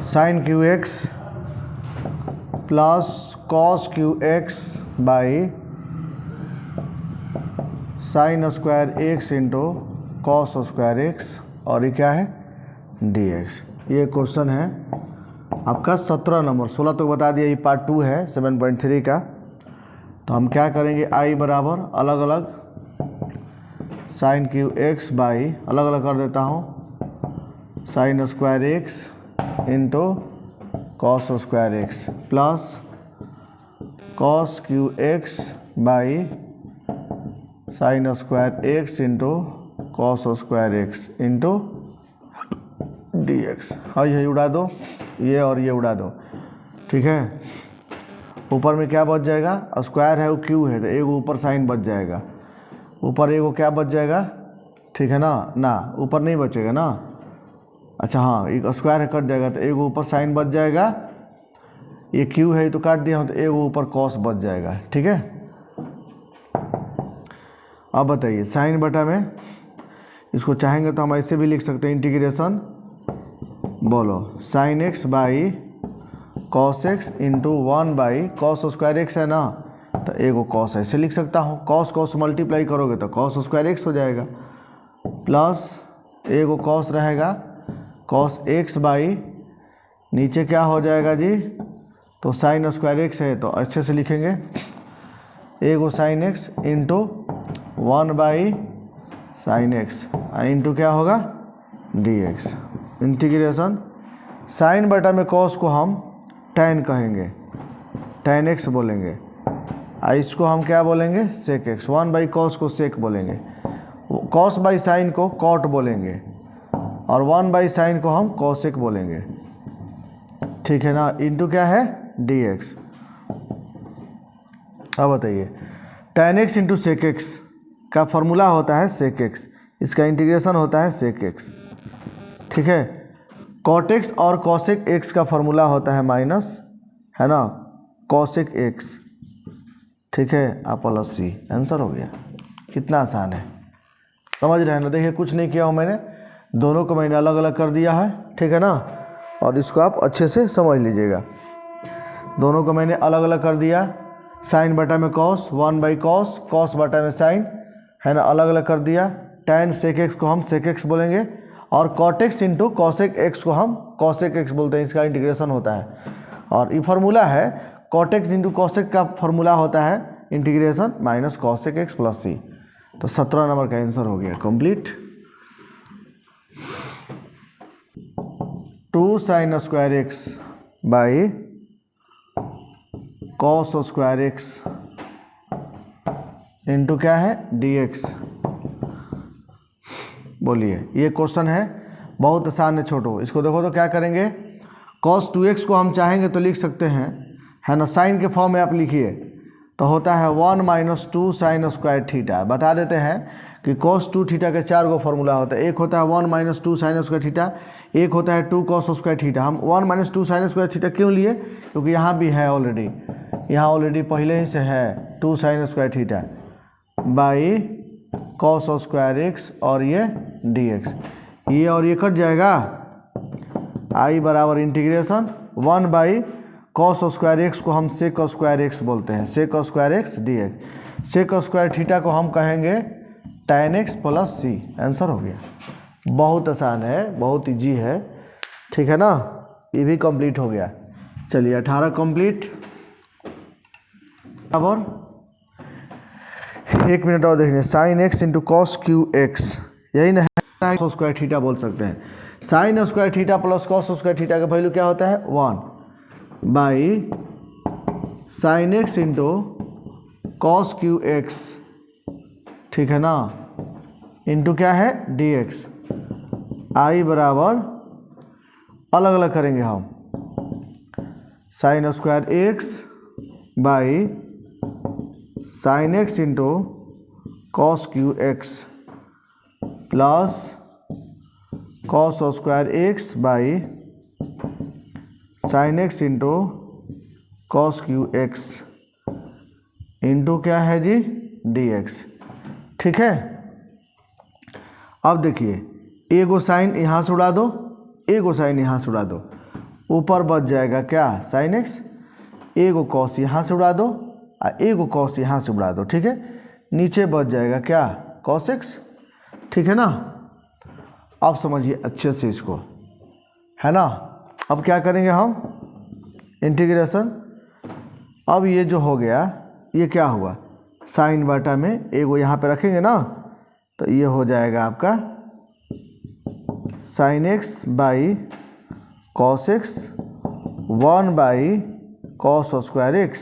Sign cube x plus cos cube x by sine square x into cos square x, और ये क्या है D x. ये question है आपका 17 नंबर, 16 तो बता दिया, ये पार्ट 2 है 7.3 का। तो हम क्या करेंगे, आई बराबर अलग अलग साइन क्यू एक्स बाई अलग अलग कर देता हूँ sign square x into cos square x plus cos cube x by sine square x into cos square x into d x. हाँ ये उड़ा दो, ये और ये उड़ा दो, ठीक है। ऊपर में क्या बच जाएगा, स्क्वायर है वो क्यू है तो एक ऊपर साइन बच जाएगा, ऊपर एक क्या बच जाएगा, ठीक है ना, ना ऊपर नहीं बचेगा ना, अच्छा हाँ एक स्क्वायर है कट जाएगा तो एक ऊपर साइन बच जाएगा, ये क्यू है तो काट दिया हूँ तो एक ऊपर कॉस बच जाएगा, ठीक है। अब बताइए साइन बटा में इसको चाहेंगे तो हम ऐसे भी लिख सकते हैं, इंटीग्रेशन बोलो sine x by cos x into 1 by cos square x है ना, तो एगो कॉस ऐसे लिख सकता हूँ, कॉस कॉस मल्टीप्लाई करोगे तो कॉस स्क्वायर एक्स हो जाएगा, प्लस एगो कॉस रहेगा कॉस एक्स बाई नीचे क्या हो जाएगा जी, तो साइन स्क्वायर एक्स है तो अच्छे से लिखेंगे, एगो sine x into 1 by sine x into क्या होगा डी एक्स। इंटीग्रेशन साइन बटा में कॉस को हम टैन कहेंगे, टैन एक्स बोलेंगे, इसको हम क्या बोलेंगे सेक एक्स, 1 बाई कॉस को सेक बोलेंगे, कॉस बाई साइन को कॉट बोलेंगे, और 1 बाई साइन को हम कॉसेक बोलेंगे, ठीक है ना, इंटू क्या है डी एक्स। अब बताइए tan x into sec x का फॉर्मूला होता है सेक एक्स, इसका इंटीग्रेशन होता है सेक एक्स, ठीक है। कॉट एक्स और कॉसेक एक्स का फॉर्मूला होता है माइनस, है ना, कॉसेक एक्स, ठीक है, आप प्लस सी, आंसर हो गया। कितना आसान है, समझ रहे हैं ना। देखिए कुछ नहीं किया हूँ मैंने, दोनों को मैंने अलग अलग कर दिया है, ठीक है ना, और इसको आप अच्छे से समझ लीजिएगा। दोनों को मैंने अलग अलग कर दिया, साइन बटा में कॉस 1 बाई कॉस, कॉस बटा में साइन, है ना, अलग अलग कर दिया। टैन सेक एक्स को हम सेक एक्स बोलेंगे, और cot x into cosec x को हम कॉसेक एक्स बोलते हैं, इसका इंटीग्रेशन होता है। और ये फार्मूला है कॉट एक्स इंटू कॉसेक का फार्मूला होता है integration minus cosec x plus c. तो 17 नंबर का आंसर हो गया complete. 2 sine square x by cos square x into क्या है डी एक्स। बोलिए ये क्वेश्चन है बहुत आसान है छोटो, इसको देखो तो क्या करेंगे, cos 2x को हम चाहेंगे तो लिख सकते हैं, है ना, साइन के फॉर्म में आप लिखिए तो होता है 1 माइनस 2 साइन स्क्वायर थीटा। बता देते हैं कि cos 2 थीटा के 4 गो फॉर्मूला होता है, एक होता है 1 माइनस 2 साइन स्क्वायर थीटा, एक होता है 2 cos स्क्वायर थीटा। हम 1 माइनस 2 साइन स्क्वायर थीटा क्यों लिए, क्योंकि यहाँ भी है ऑलरेडी, यहाँ ऑलरेडी पहले ही से है 2 sine square theta by cos square x और ये डी एक्स, ये और ये कट जाएगा, आई बराबर integration 1 by cos square x को हम सेक स्क्वायर एक्स बोलते हैं, sec square x d x. Sec square theta को हम कहेंगे टैन एक्स प्लस सी। आंसर हो गया, बहुत आसान है, बहुत ईजी है, ठीक है ना। ये भी कंप्लीट हो गया। चलिए 18 कंप्लीट। बराबर 1 मिनट और देखिए, sine x into cos cube x, यही ना है, कॉस स्क्वायर थीटा बोल सकते हैं। Sign square theta plus cos square theta का वैल्यू क्या होता है 1 by sine x into cos cube x, ठीक है ना, इंटू क्या है डी एक्स। आई बराबर अलग अलग करेंगे हम, sign square x by sine x into cos cube x plus cos square x by sine x into cos cube x into क्या है जी डी एक्स, ठीक है। अब देखिए एगो साइन यहाँ से उड़ा दो, एगो साइन यहाँ से उड़ा दो, ऊपर बच जाएगा क्या, साइन एक्स, एगो कॉस यहाँ से उड़ा दो और एगो कॉस यहाँ से उड़ा दो, ठीक है। नीचे बच जाएगा क्या, कॉस एक्स, ठीक है ना। अब समझिए अच्छे से इसको, है ना। अब क्या करेंगे हम, इंटीग्रेशन। अब ये जो हो गया, ये क्या हुआ, साइन बटा में एगो यहाँ पे रखेंगे ना, तो ये हो जाएगा आपका sine x by cos x 1 by cos square x,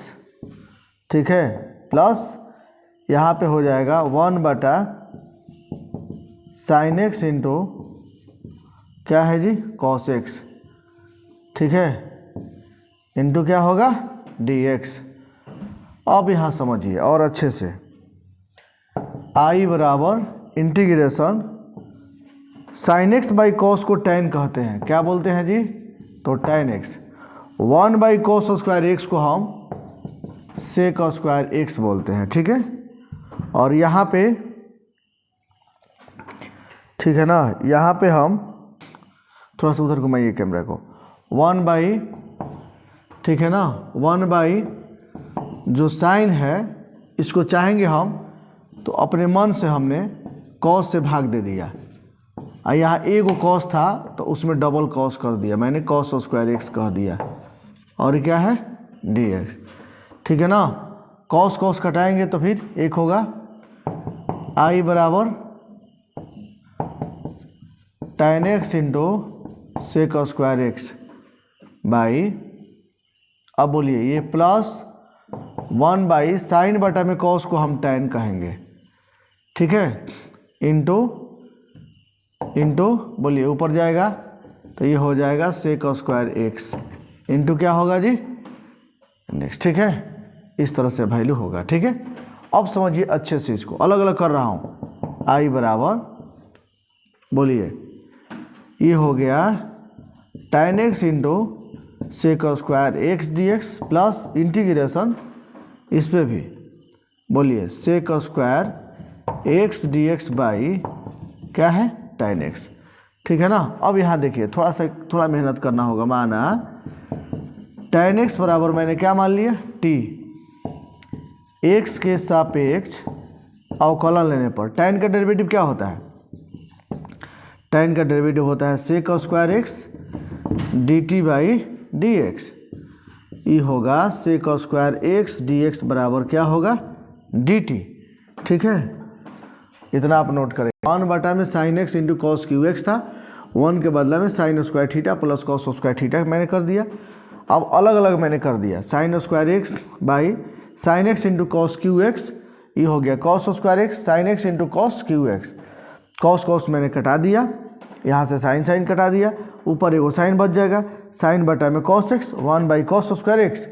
ठीक है, प्लस यहाँ पे हो जाएगा 1 बटा साइन एक्स इंटू क्या है जी, कॉस एक्स, ठीक है, इंटू क्या होगा, डी एक्स। अब यहाँ समझिए और अच्छे से, आई बराबर integration sine x by cos को टैन कहते हैं, क्या बोलते हैं जी, तो tan x. 1 by cos square x को हम सेक स्क्वायर एक्स बोलते हैं, ठीक है। और यहाँ पे ठीक है ना, यहाँ पे हम थोड़ा सा उधर घुमाइए कैमरा को, 1 बाई, ठीक है ना, 1 बाई जो साइन है इसको चाहेंगे हम तो अपने मन से हमने कॉस से भाग दे दिया, और यहाँ एगो कॉस था तो उसमें डबल कॉस कर दिया, मैंने कॉस स्क्वायर एक्स कह दिया, और क्या है, डी एक्स, ठीक है ना। कॉस कॉस कटाएंगे तो फिर एक होगा, आई बराबर tan x into sec square x by, अब बोलिए ये प्लस 1 बाई साइन बटा में कॉस को हम tan कहेंगे, ठीक है, इंटू इंटू बोलिए ऊपर जाएगा तो ये हो जाएगा सेक स्क्वायर एक्स इंटू क्या होगा जी, नेक्स्ट, ठीक है। इस तरह से वैल्यू होगा, ठीक है। अब समझिए अच्छे से, इसको अलग अलग कर रहा हूँ। आई बराबर बोलिए ये हो गया tan x into sec square x d x plus integration इस पे भी बोलिए sec square x d x by क्या है, tan एक्स, ठीक है ना। अब यहाँ देखिए थोड़ा मेहनत करना होगा। माना tan एक्स बराबर मैंने क्या मान लिया, t, एक्स के सापेक्ष अवकलन लेने पर tan का डेरिवेटिव क्या होता है, tan का डेरिवेटिव होता है sec square x d t by d x. ये होगा sec square x d x बराबर क्या होगा, डी टी, ठीक है। इतना आप नोट करें। 1 बटा में sine x into cos cube x था, 1 के बदला में sign square theta plus cos square theta मैंने कर दिया। अब अलग अलग मैंने कर दिया, sign square x by sine x into cos cube x, ये हो गया cos square x sine x into cos cube x. Cos cos मैंने कटा दिया, यहाँ से साइन साइन कटा दिया, ऊपर एगो साइन बच जाएगा, साइन बटा में cos x 1 by cos square x,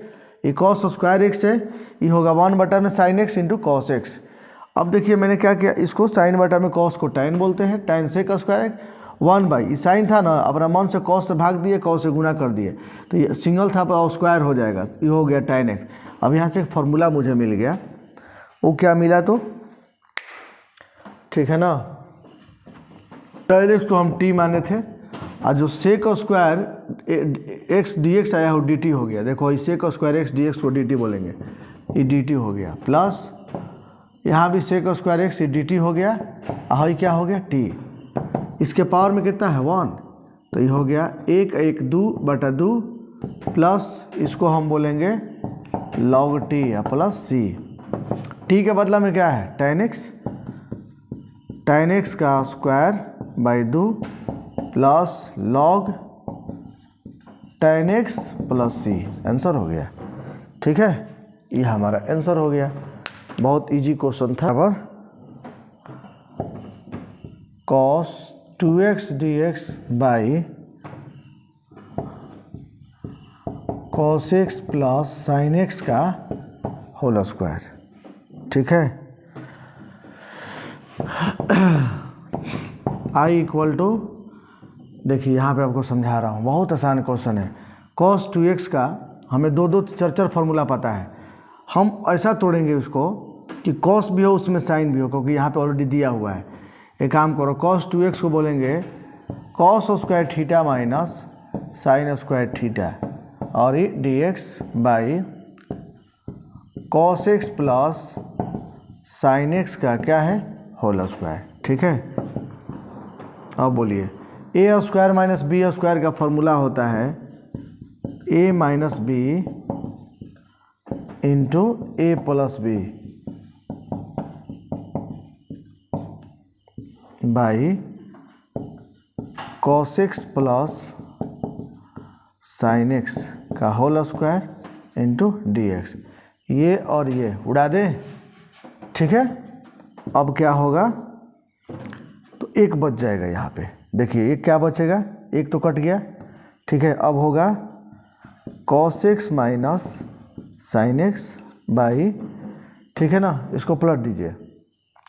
ये कॉस स्क्वायर एक्स है, ये होगा 1 बटा में sine x into cos x. अब देखिए मैंने क्या किया, इसको साइन बटा में कॉस को टैन बोलते हैं, tan sec square x 1 by, ये साइन था ना, अपना मन से कॉस से भाग दिए, कॉस से गुना कर दिए, तो ये सिंगल था पर स्क्वायर हो जाएगा, ये हो गया टैन एक्स। अब यहाँ से एक फार्मूला मुझे मिल गया, वो क्या मिला तो ठीक है ना, टैन एक्स को हम टी माने थे, और जो sec square x d x आया हो डी टी हो गया। देखो इस sec square x d x को डी टी बोलेंगे, ये डी टी हो गया, प्लस यहाँ भी sec square x d t हो गया, और क्या हो गया टी, इसके पावर में कितना है 1, तो ये हो गया 1 1 2 बटा 2 प्लस इसको हम बोलेंगे लॉग टी या प्लस सी। टी के बदला में क्या है tan एक्स का square by 2 plus log tan x plus C, answer हो गया, ठीक है। ये हमारा आंसर हो गया, बहुत इजी क्वेश्चन था। अब cos 2x dx by cos x plus sine x का होल स्क्वायर, ठीक है। I इक्वल टू, देखिए यहाँ पे आपको समझा रहा हूँ, बहुत आसान क्वेश्चन है। cos 2x का हमें दो चार फार्मूला पता है, हम ऐसा तोड़ेंगे उसको कि cos भी हो उसमें साइन भी हो, क्योंकि यहाँ पे ऑलरेडी दिया हुआ है। एक काम करो, cos 2x को बोलेंगे cos square theta minus sine square theta और ये dx by cos x plus sine x का क्या है होल स्क्वायर। ठीक है, अब बोलिए a square minus b square का फॉर्मूला होता है a minus B into a plus b by cos x plus sine x का whole square into d x. ये और ये उड़ा दे। ठीक है, अब क्या होगा, तो एक बच जाएगा यहाँ पे। देखिए एक क्या बचेगा, एक तो कट गया। ठीक है, अब होगा cos x minus sine x by, ठीक है ना, इसको पलट दीजिए,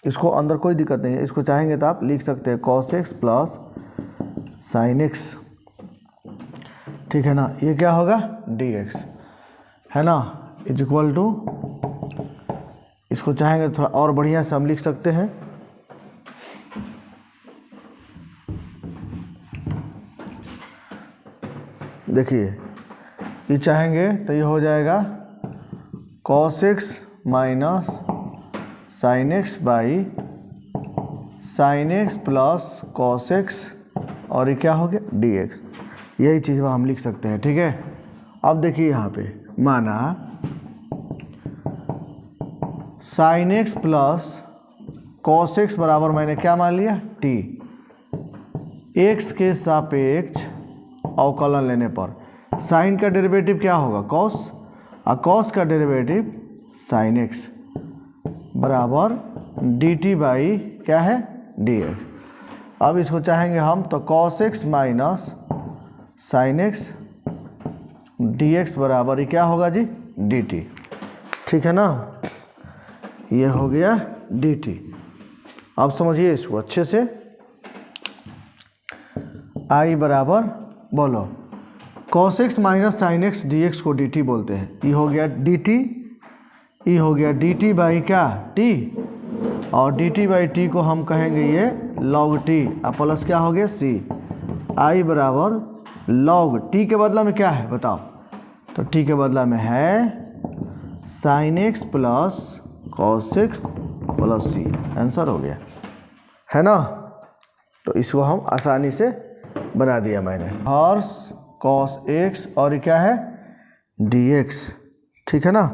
इसको अंदर कोई दिक्कत नहीं है, इसको चाहेंगे तो आप लिख सकते हैं cos x plus sine x. ठीक है ना, ये क्या होगा डी एक्स है ना, इज इक्वल टू, इसको चाहेंगे थोड़ा और बढ़िया से हम लिख सकते हैं, देखिए ये चाहेंगे तो ये हो जाएगा cos x minus sine x by sign x plus cos x और ये क्या हो गया डी एक्स। यही चीज़ हम लिख सकते हैं। ठीक है, अब देखिए यहाँ पे माना sign x plus cos x बराबर मैंने क्या मान लिया टी, एक्स के सापेक्ष अवकलन लेने पर साइन का डेरिवेटिव क्या होगा कॉस, और कॉस का डेरिवेटिव साइन एक्स बराबर डी टी बाई क्या है डी एक्स। अब इसको चाहेंगे हम तो cos x minus sine x d x बराबर ये क्या होगा जी डी टी। ठीक है ना, ये हो गया डी टी। अब समझिए इसको अच्छे से, आई बराबर बोलो cos x minus sine x d x को डी टी बोलते हैं। ये हो गया डी टी, ये हो गया डी टी बाई क्या टी, और डी टी बाई टी को हम कहेंगे ये लॉग टी, और प्लस क्या हो गया सी। आई बराबर लॉग टी के बदला में क्या है बताओ, तो टी के बदला में है sine x plus cos x plus सी। आंसर हो गया है ना, तो इसको हम आसानी से बना दिया मैंने, हॉर्स कॉस एक्स और क्या है डी एक्स। ठीक है ना,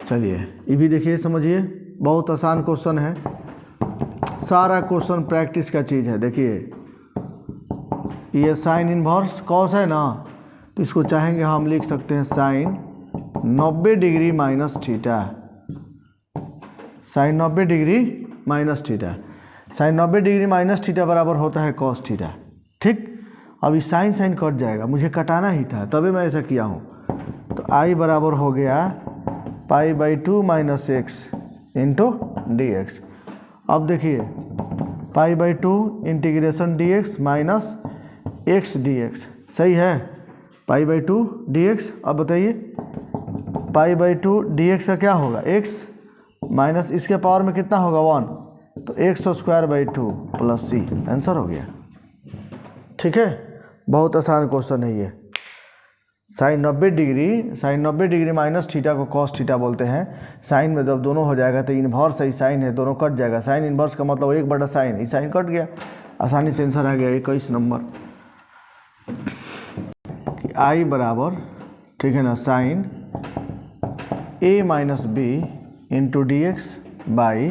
चलिए ये भी देखिए समझिए, बहुत आसान क्वेश्चन है, सारा क्वेश्चन प्रैक्टिस का चीज़ है। देखिए ये साइन इनवर्स कॉस है ना, तो इसको चाहेंगे हम लिख सकते हैं sine 90 degree minus theta, sine 90 degree minus theta, sine 90 degree minus theta बराबर होता है कॉस थीटा। ठीक, अभी साइन साइन कट जाएगा, मुझे कटाना ही था तभी मैं ऐसा किया हूँ। तो आई बराबर हो गया pi by 2 minus x into d x. अब देखिए pi by 2 integration D x minus x d x, सही है, पाई बाई 2 डी एक्स। अब बताइए पाई बाई 2 डी एक्स का क्या होगा एक्स माइनस इसके पावर में कितना होगा 1, तो x square by 2 plus C. Answer हो गया। ठीक है, बहुत आसान क्वेश्चन है ये। साइन 90 डिग्री माइनस थीटा को कॉस थीटा बोलते हैं। साइन में जब दोनों हो जाएगा तो इनवर्स ही साइन है, दोनों कट जाएगा, साइन इनवर्स का मतलब 1/, साइन ही साइन कट गया, आसानी से आंसर आ गया 21 नंबर कि आई बराबर, ठीक है ना, sine A minus B into d x by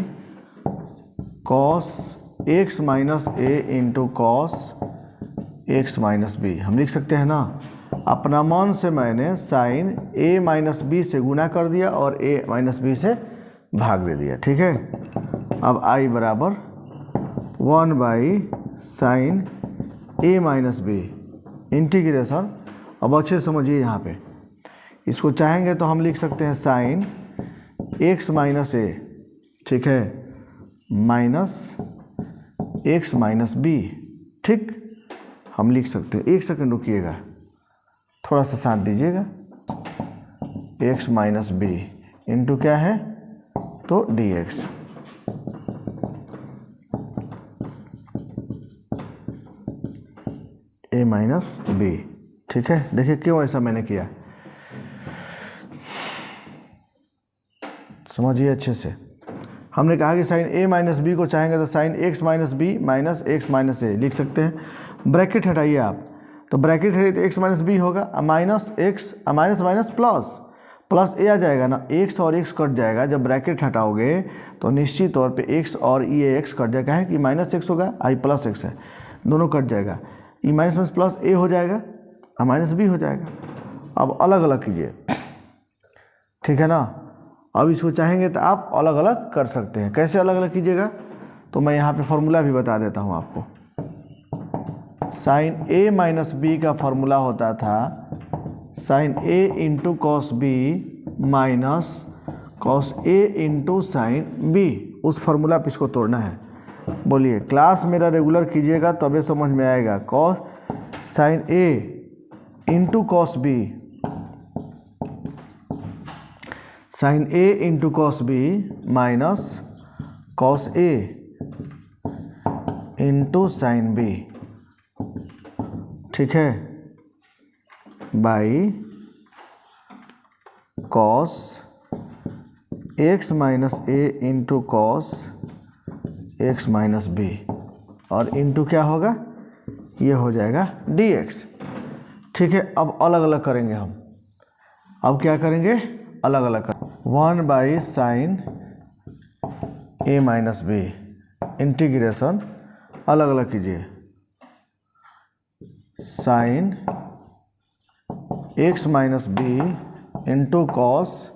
cos x minus A into cos x minus B. हम लिख सकते हैं ना, अपना मन से मैंने साइन ए माइनस बी से गुना कर दिया और ए माइनस बी से भाग दे दिया। ठीक है, अब आई बराबर 1 by sine A minus B integration. अब अच्छे समझिए यहाँ पे, इसको चाहेंगे तो हम लिख सकते हैं साइन एक्स माइनस ए, ठीक है, माइनस एक्स माइनस बी। ठीक, हम लिख सकते हैं, एक सेकंड रुकिएगा, थोड़ा सा साथ दीजिएगा, एक्स माइनस बी इंटू क्या है तो डी एक्स। ए माइनस बी, ठीक है, देखिए क्यों ऐसा मैंने किया, समझिए अच्छे से। हमने कहा कि साइन ए माइनस बी को चाहेंगे तो sine x minus B minus x minus a लिख सकते हैं। ब्रैकेट हटाइए आप, तो ब्रैकेट हटाइए तो एक्स माइनस बी होगा, minus x minus minus plus plus a आ जाएगा ना, एक्स और एक्स कट जाएगा। जब ब्रैकेट हटाओगे तो निश्चित तौर पे एक्स और ये एक्स कट जाएगा, है कि माइनस एक्स होगा, आई प्लस एक्स है, दोनों कट जाएगा, ई माइनस माइनस प्लस ए हो जाएगा, माइनस बी हो जाएगा। अब अलग अलग कीजिए, ठीक है ना। अब इसको चाहेंगे तो आप अलग अलग कर सकते हैं। कैसे अलग अलग कीजिएगा, तो मैं यहाँ पे फॉर्मूला भी बता देता हूँ आपको। साइन ए माइनस बी का फॉर्मूला होता था sine a into cos b minus cos a into sine b. उस फॉर्मूला पे इसको तोड़ना है। बोलिए, क्लास मेरा रेगुलर कीजिएगा तभी समझ में आएगा। Cos sine a into cos b, sine a into cos b minus cos a into sine b, ठीक है, by cos x minus A into cos x minus b, और इंटू क्या होगा, ये हो जाएगा डी एक्स। ठीक है, अब अलग अलग करेंगे हम। अब क्या करेंगे, अलग अलग कर 1 by sine A minus B, integration अलग अलग कीजिए, sine x minus B into cos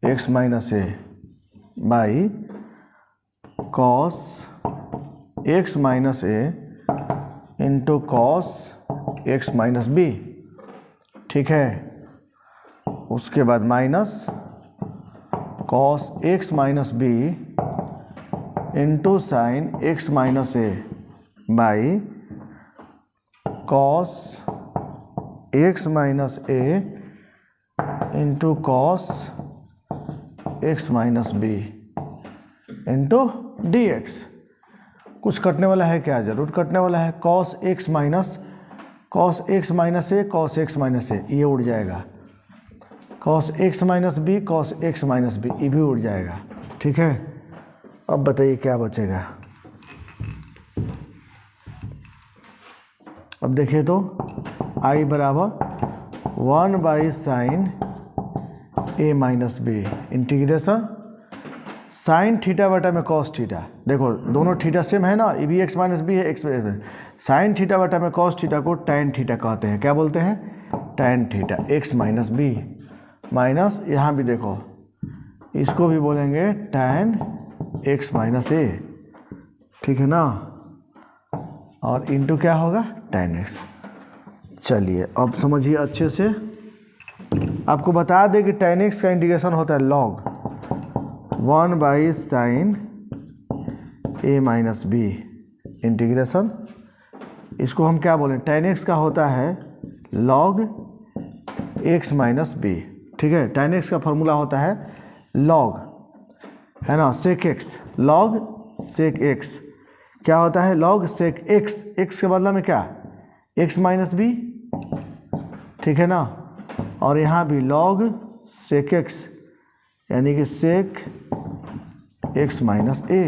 x minus A by cos x minus A into cos x minus B, ठीक है। उसके बाद minus cos x minus B into sine x minus A by cos x minus A into cos x minus B into d x. कुछ कटने वाला है क्या, जरूर कटने वाला है। Cos x minus A cos x minus A, ये उड़ जाएगा। Cos x minus B cos x minus B, ये भी उड़ जाएगा, ठीक है। अब बताइए क्या बचेगा। अब देखिए तो आई बराबर 1 by sine A minus B integration sine theta बटा में कॉस थीटा। देखो दोनों थीटा सेम है ना, ये भी एक्स माइनस बी है, एक्स साइन थीटा बटा में कॉस थीटा को टैन थीटा कहते हैं। क्या बोलते हैं, tan theta x minus B, minus यहाँ भी देखो इसको भी बोलेंगे टैन एक्स माइनस ए, ठीक है ना, और इंटू क्या होगा, टैन एक्स। चलिए अब समझिए अच्छे से। आपको बता दें कि टैन एक्स का इंटीग्रेशन होता है log 1 by sine A minus B integration. इसको हम क्या बोलें, टैन एक्स का होता है लॉग एक्स माइनस बी, ठीक है। टैन एक्स का फॉर्मूला होता है लॉग, है ना, sec x, log sec x. क्या होता है, लॉग सेक एक्स, एक्स के बदला में क्या, एक्स माइनस बी, ठीक है ना। और यहाँ भी लॉग सेक एक्स यानी कि सेक एक्स माइनस ए,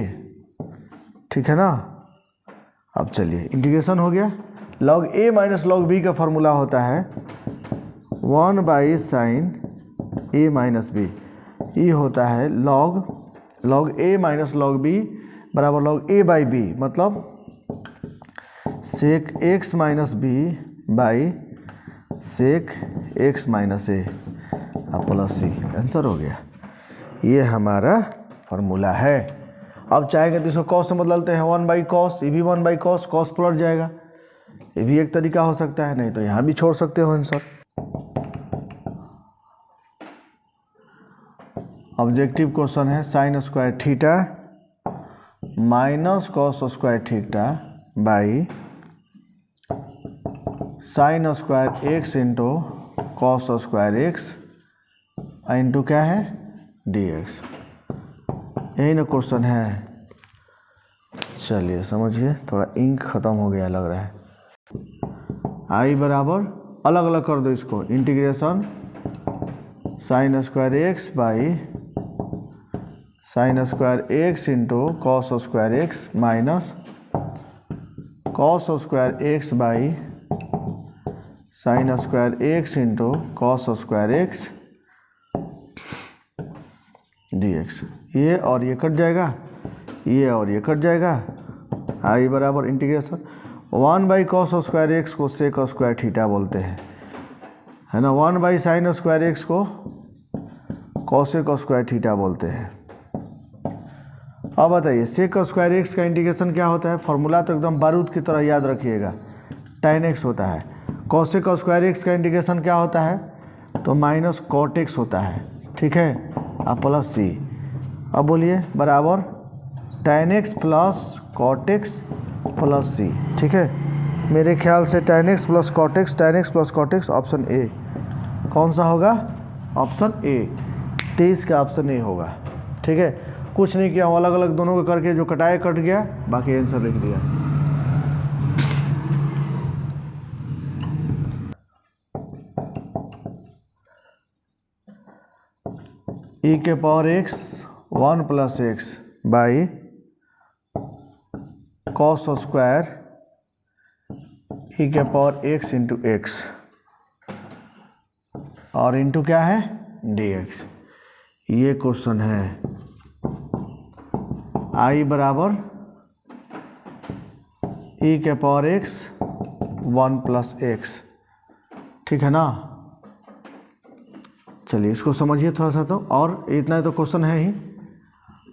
ठीक है ना। अब चलिए इंटीग्रेशन हो गया। Log A minus log B का फॉर्मूला होता है 1 by sine A minus B, ये होता है log A minus log B बराबर लॉग ए बाई बी, मतलब sec x minus B by sec x minus A plus C. Answer हो गया, ये हमारा फॉर्मूला है। अब चाहेंगे तो इसको कॉस से बदलते हैं, 1 बाई कॉस, ये भी 1 बाई कॉस, कॉस पलट जाएगा, ये भी एक तरीका हो सकता है। नहीं तो यहाँ भी छोड़ सकते हो आंसर। ऑब्जेक्टिव क्वेश्चन है sign square theta minus cos square theta by sine square x into cos square x into क्या है, डी एक्स। यही ना क्वेश्चन है। चलिए समझिए, थोड़ा इंक ख़त्म हो गया लग रहा है। आई बराबर अलग अलग कर दो इसको, integration sign square x by sine square x into cos square x minus cos square x by sine square x into cos square x dx। ये और ये कट जाएगा, ये और ये कट जाएगा। आई बराबर integration 1 by cos square x को सेक स्क्वायर थीटा बोलते हैं, है ना। 1 बाई साइन स्क्वायर एक्स को कॉसेक स्क्वायर थीटा बोलते हैं। अब बताइए सेक स्क्वायर एक्स का इंटीग्रेशन क्या होता है? फॉर्मूला तो एकदम बारूद की तरह याद रखिएगा, tan x होता है। कॉसेक स्क्वायर एक्स का इंटीग्रेशन क्या होता है? तो माइनस कॉट एक्स होता है, ठीक है, अब प्लस सी। अब बोलिए बराबर tan x plus cot x plus c, ठीक है। मेरे ख्याल से tan x plus cot x, tan x plus cot x, option a कौन सा होगा? ऑप्शन ए, 23 का ऑप्शन ए होगा, ठीक है। कुछ नहीं किया, अलग अलग दोनों को करके जो कटाए कट गया, बाकी आंसर लिख दिया। ई के power x 1 plus x by cos square e के पावर एक्स इंटू एक्स और इंटू क्या है? dx। ये क्वेश्चन है। आई बराबर ई के पावर एक्स 1 प्लस एक्स, ठीक है ना। चलिए इसको समझिए थोड़ा सा तो, और इतना ही तो क्वेश्चन है ही।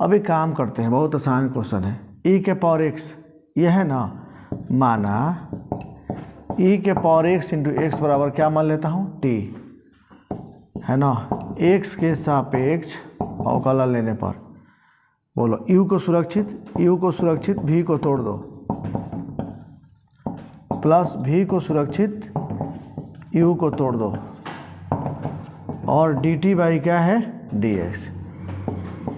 अभी काम करते हैं, बहुत आसान क्वेश्चन है। ई के पावर एक्स ये है ना, माना ई के पावर एक्स इंटू एक्स बराबर क्या मान लेता हूँ? टी, है ना। एक्स के सापेक्ष अवकलन लेने पर बोलो यू को सुरक्षित, यू को सुरक्षित, भी को तोड़ दो, प्लस भी को सुरक्षित, यू को तोड़ दो, और डी टी बाई क्या है? D x.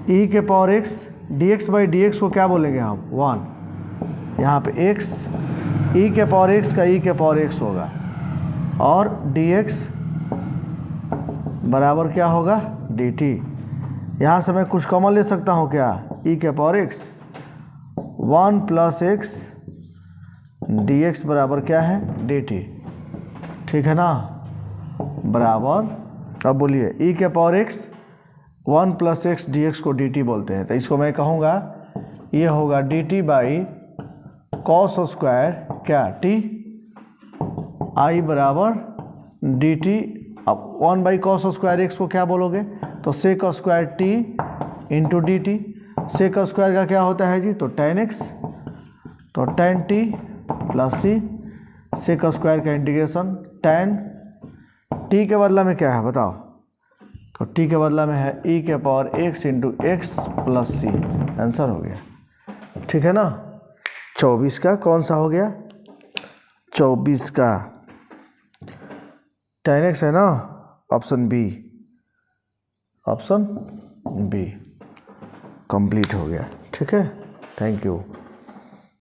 ई के power x d x by d x को क्या बोलेंगे हम? 1। यहाँ पे एक्स, ई के पावर एक्स का ई के पावर एक्स होगा, और डी एक्स बराबर क्या होगा? D T. यहाँ से मैं कुछ कॉमन ले सकता हूँ क्या? ई के power x 1 plus x d x बराबर क्या है? डी टी, ठीक है ना, बराबर। अब बोलिए ई के power x 1 plus x d x को डी टी बोलते हैं, तो इसको मैं कहूँगा ये होगा D t by cos square क्या? टी। आई बराबर डी टी। अब 1 बाई कॉस स्क्वायर एक्स को क्या बोलोगे? तो sec square t into d t. Sec square का क्या होता है जी? तो tan x, तो tan टी प्लस सी। सेक स्क्वायर का इंटीग्रेशन tan टी के बदला में क्या है बताओ? तो टी के बदला में है ई के power x into x plus सी। आंसर हो गया, ठीक है ना। 24 का कौन सा हो गया? 24 का tan x है ना, option B, option B complete हो गया, ठीक है। Thank you.